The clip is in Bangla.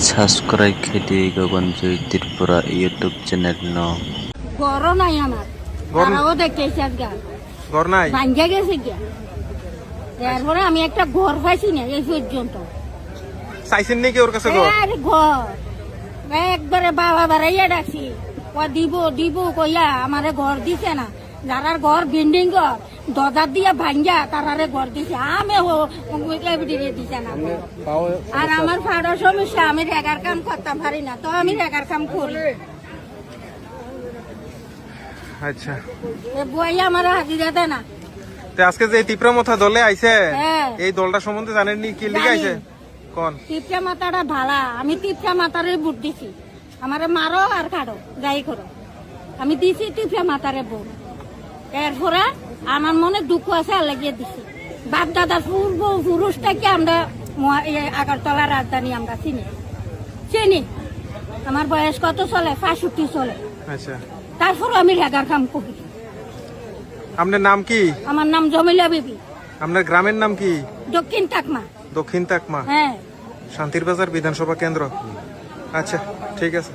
সাবস্ক্রাইব খেতে গগন জয় ত্রিপুরা ইউটিউব চ্যানেল ন গরও নাই আমার তারাও দেখতেছি আজকে ঘর নাই ভাঙ্গা গেছে গিয়া তারপরে আমি একটা ঘর পাইছি না এই পর্যন্ত চাইছেন নাকি ওর কাছে ঘর? আর ঘর একবারে বাবা বাড়াইয়া ডাকছি ও দিব দিব কইয়া আমারে ঘর দিছে না যারার ঘর বিল্ডিং ঘর দরজা দিয়া ভাঙ্গা তারারে ঘর দিছে আমি দিছে না আর আমার ফাড়ার সমস্যা আমি রেগার কাম করতাম পারি না তো আমি রেগার কাম করি আচ্ছা, বই আমার হাজিরা দেয় না। তো আজকে যে তীব্র মাথা দলে আইছে হ্যাঁ। এই দলটা সম্বন্ধে জানেননি কি লিখে আইছে কোন? টিপটা মাথাটা ভালা আমি টিপটা মাথারে বুট দিছি আমারে মারো আর কাটো যাই করো আমি দিছি টিপটা মাথারে বুট এরপরে আমার মনে দুঃখ আছে আর লাগিয়ে দিছি বাপ দাদার পূর্ব পুরুষটাকে আমরা আগরতলা রাজধানী আমরা চিনি আমার বয়স কত চলে 65 চলে। আচ্ছা, তারপরে আমি রেগার কাম করি। আপনার নাম কি? আমার নাম জমিলা বিবি। আপনার গ্রামের নাম কি? দক্ষিণ টাকমা। দক্ষিণ তাকমা, হ্যাঁ, শান্তির বাজার বিধানসভা কেন্দ্র। আচ্ছা, ঠিক আছে।